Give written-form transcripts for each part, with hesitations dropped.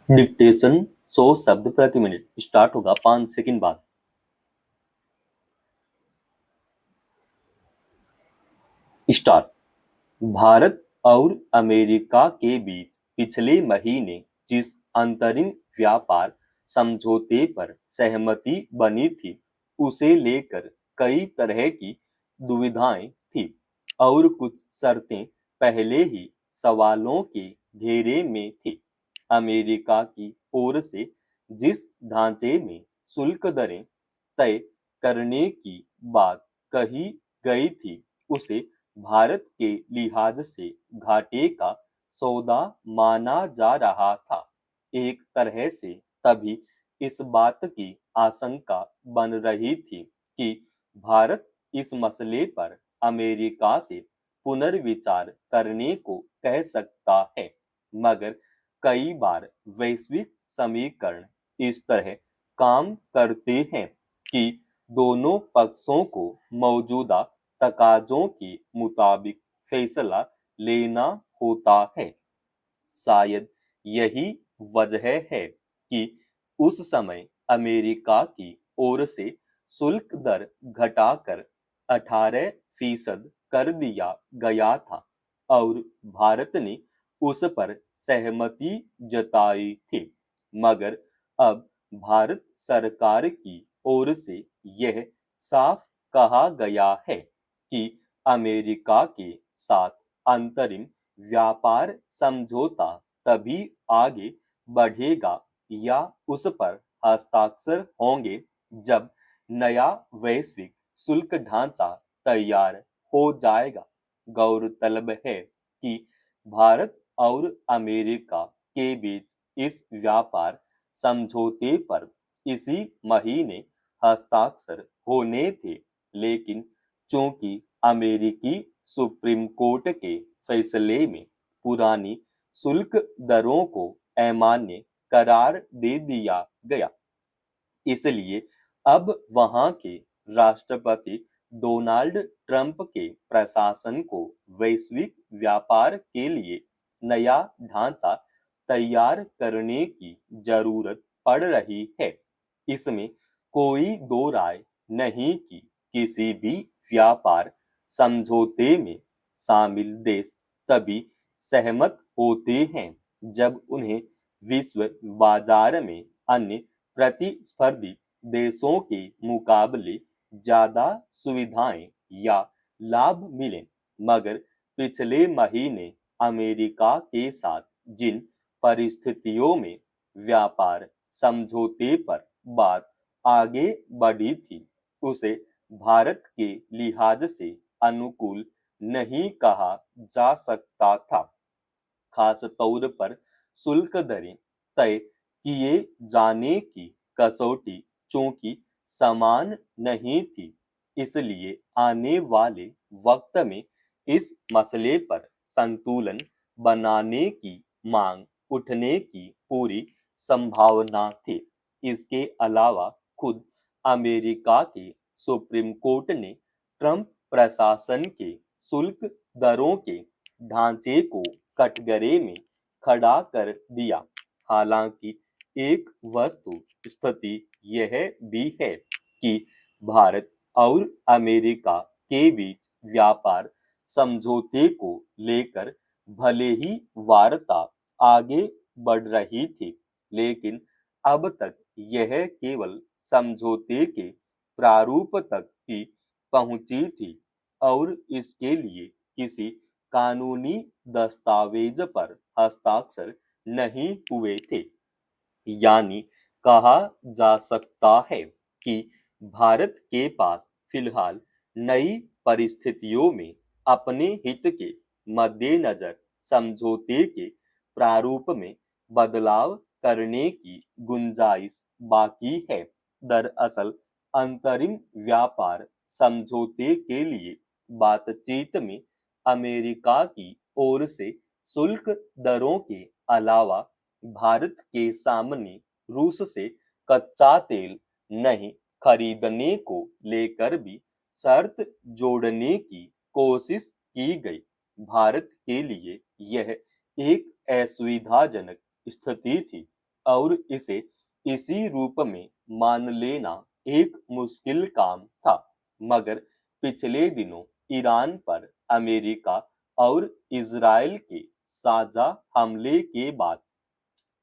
Dictation 100 शब्द प्रति minute start होगा 5 सेकंड बाद। स्टार्ट। भारत और अमेरिका के बीच पिछले महीने जिस अंतरिम व्यापार समझौते पर सहमति बनी थी, उसे लेकर कई तरह की दुविधाएं थी और कुछ शर्तें पहले ही सवालों के घेरे में थी। अमेरिका की ओर से जिस ढांचे में शुल्क दरें तय करने की बात कही गई थी, उसे भारत के लिहाज से घाटे का सौदा माना जा रहा था। एक तरह से तभी इस बात की आशंका बन रही थी कि भारत इस मसले पर अमेरिका से पुनर्विचार करने को कह सकता है, मगर कई बार वैश्विक समीकरण इस तरह काम करते हैं कि दोनों पक्षों को मौजूदा तकाजों के मुताबिक फैसला लेना होता है। शायद यही वजह है कि उस समय अमेरिका की ओर से शुल्क दर घटाकर 18% कर दिया गया था और भारत ने उस पर सहमति जताई थी, मगर अब भारत सरकार की ओर से यह साफ कहा गया है कि अमेरिका के साथ अंतरिम व्यापार समझौता तभी आगे बढ़ेगा या उस पर हस्ताक्षर होंगे जब नया वैश्विक शुल्क ढांचा तैयार हो जाएगा। गौरतलब है कि भारत और अमेरिका के बीच इस व्यापार समझौते पर इसी महीने हस्ताक्षर होने थे, लेकिन चूंकि अमेरिकी सुप्रीम कोर्ट के फैसले में पुरानी शुल्क दरों को अमान्य करार दे दिया गया, इसलिए अब वहां के राष्ट्रपति डोनाल्ड ट्रंप के प्रशासन को वैश्विक व्यापार के लिए नया ढांचा तैयार करने की जरूरत पड़ रही है। इसमें कोई दो राय नहीं कि किसी भी व्यापार समझौते में शामिल देश तभी सहमत होते हैं जब उन्हें विश्व बाजार में अन्य प्रतिस्पर्धी देशों के मुकाबले ज्यादा सुविधाएं या लाभ मिले। मगर पिछले महीने अमेरिका के साथ जिन परिस्थितियों में व्यापार समझौते पर बात आगे बढ़ी थी, उसे भारत के लिहाज से अनुकूल नहीं कहा जा सकता था। खास तौर पर शुल्क दरें तय किए जाने की कसौटी चूंकि समान नहीं थी, इसलिए आने वाले वक्त में इस मसले पर संतुलन बनाने की मांग उठने की पूरी संभावना थी। इसके अलावा खुद अमेरिका के सुप्रीम कोर्ट ने ट्रंप प्रशासन के शुल्क दरों के ढांचे को कटघरे में खड़ा कर दिया। हालांकि एक वस्तु स्थिति यह भी है कि भारत और अमेरिका के बीच व्यापार समझौते को लेकर भले ही वार्ता आगे बढ़ रही थी, लेकिन अब तक यह केवल समझौते के प्रारूप तक ही पहुंची थी और इसके लिए किसी कानूनी दस्तावेज पर हस्ताक्षर नहीं हुए थे। यानी कहा जा सकता है कि भारत के पास फिलहाल नई परिस्थितियों में अपने हित के मद्देनजर समझौते के प्रारूप में बदलाव करने की गुंजाइश बाकी है। दरअसल अंतरिम व्यापार समझौते के लिए बातचीत में अमेरिका की ओर से शुल्क दरों के अलावा भारत के सामने रूस से कच्चा तेल नहीं खरीदने को लेकर भी शर्त जोड़ने की कोशिश की गई। भारत के लिए यह एक असुविधाजनक स्थिति थी और इसे इसी रूप में मान लेना एक मुश्किल काम था। मगर पिछले दिनों ईरान पर अमेरिका और इजराइल के साझा हमले के बाद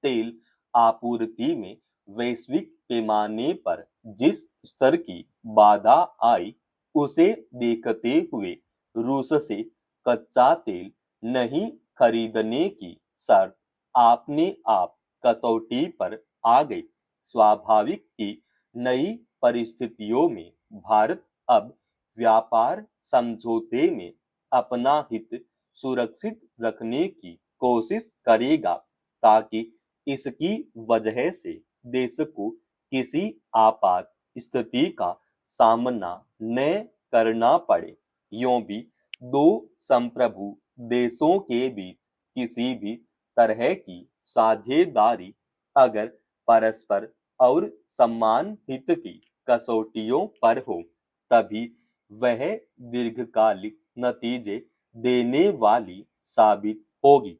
तेल आपूर्ति में वैश्विक पैमाने पर जिस स्तर की बाधा आई, उसे देखते हुए रूस से कच्चा तेल नहीं खरीदने की शर्त अपने आप कसौटी पर आ गई। स्वाभाविक ही नई परिस्थितियों में भारत अब व्यापार समझौते में अपना हित सुरक्षित रखने की कोशिश करेगा, ताकि इसकी वजह से देश को किसी आपात स्थिति का सामना न करना पड़े। यूं भी दो संप्रभु देशों के बीच किसी भी तरह की साझेदारी अगर परस्पर और समान हित की कसौटियों पर हो, तभी वह दीर्घकालिक नतीजे देने वाली साबित होगी।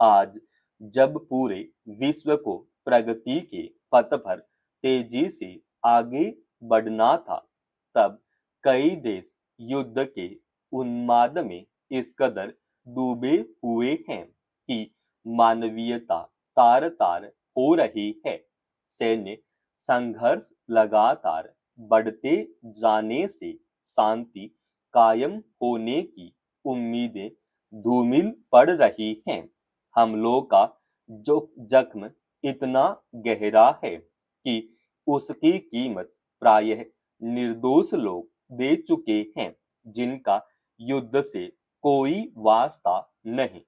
आज जब पूरे विश्व को प्रगति के पथ पर तेजी से आगे बढ़ना था, तब कई देश युद्ध के उन्माद में इस कदर डूबे हुए हैं कि मानवीयता तार तार हो रही है। सैन्य संघर्ष लगातार बढ़ते जाने से शांति कायम होने की उम्मीदें धूमिल पड़ रही हैं। हमलों का जो जख्म इतना गहरा है कि उसकी कीमत प्रायः निर्दोष लोग दे चुके हैं, जिनका युद्ध से कोई वास्ता नहीं।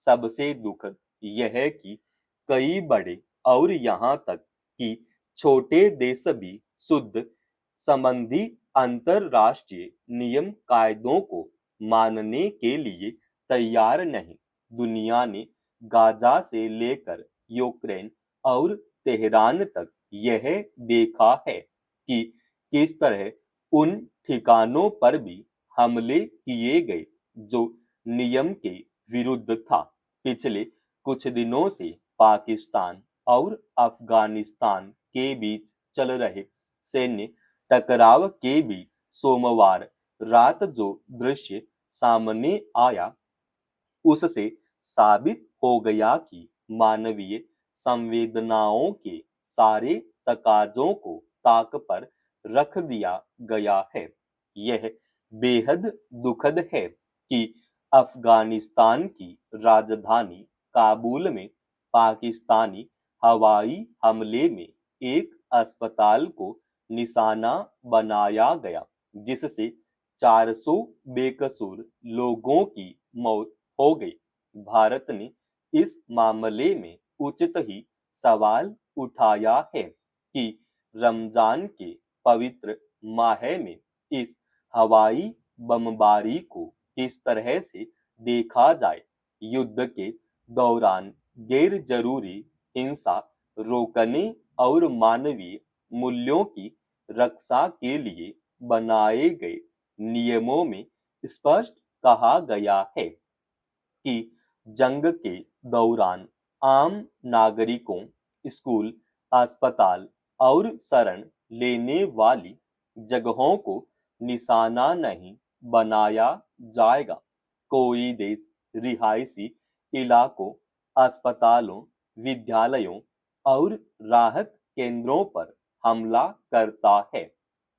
सबसे दुखद यह है कि कई बड़े और यहाँ तक कि छोटे देश भी शुद्ध संबंधी अंतरराष्ट्रीय नियम कायदों को मानने के लिए तैयार नहीं। दुनिया ने गाजा से लेकर यूक्रेन और तेहरान तक यह देखा है कि किस तरह उन ठिकानों पर भी हमले किए गए जो नियम के विरुद्ध था। पिछले कुछ दिनों से पाकिस्तान और अफगानिस्तान के बीच चल रहे सैन्य टकराव के बीच सोमवार रात जो दृश्य सामने आया, उससे साबित हो गया कि मानवीय संवेदनाओं के सारे तकाजों को ताक पर रख दिया गया है। यह बेहद दुखद है कि अफगानिस्तान की राजधानी काबुल में पाकिस्तानी हवाई हमले में एक अस्पताल को निशाना बनाया गया, जिससे 400 बेकसूर लोगों की मौत हो गई। भारत ने इस मामले में उचित ही सवाल उठाया है कि रमजान के पवित्र माह में इस हवाई बमबारी को किस तरह से देखा जाए। युद्ध के दौरान गैर जरूरी हिंसा रोकने और मानवीय मूल्यों की रक्षा के लिए बनाए गए नियमों में स्पष्ट कहा गया है कि जंग के दौरान आम नागरिकों, स्कूल, अस्पताल और शरण लेने वाली जगहों को निशाना नहीं बनाया जाएगा। कोई देश रिहायशी इलाकों, अस्पतालों, विद्यालयों और राहत केंद्रों पर हमला करता है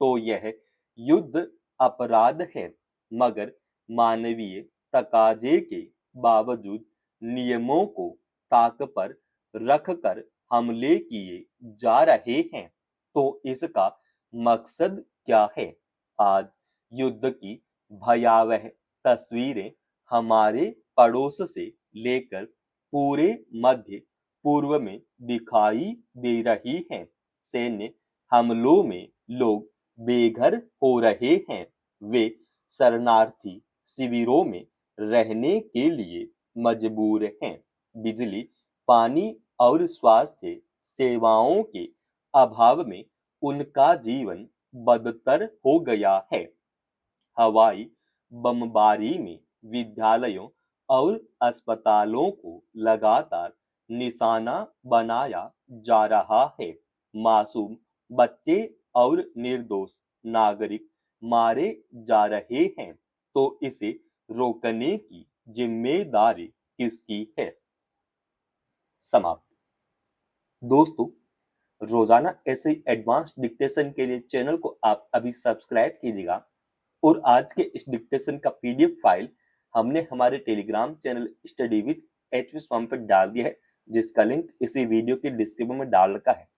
तो यह युद्ध अपराध है। मगर मानवीय तकाजे के बावजूद नियमों को ताक पर रखकर हमले किए जा रहे हैं, तो इसका मकसद क्या है? आज युद्ध की भयावह तस्वीरें हमारे पड़ोस से लेकर पूरे मध्य पूर्व में दिखाई दे रही हैं। सैन्य हमलों में लोग बेघर हो रहे हैं, वे शरणार्थी शिविरों में रहने के लिए मजबूर हैं। बिजली, पानी और स्वास्थ्य सेवाओं के अभाव में उनका जीवन बदतर हो गया है। हवाई बमबारी में विद्यालयों और अस्पतालों को लगातार निशाना बनाया जा रहा है। मासूम बच्चे और निर्दोष नागरिक मारे जा रहे हैं, तो इसे रोकने की जिम्मेदारी किसकी है? समाप्त। दोस्तों, रोजाना ऐसे एडवांस डिक्टेशन के लिए चैनल को आप अभी सब्सक्राइब कीजिएगा और आज के इस डिक्टेशन का पीडीएफ फाइल हमने हमारे Telegram channel study with HV Swami पर डाल दिया है, जिसका लिंक इसी वीडियो के डिस्क्रिप्शन में डाल रखा है।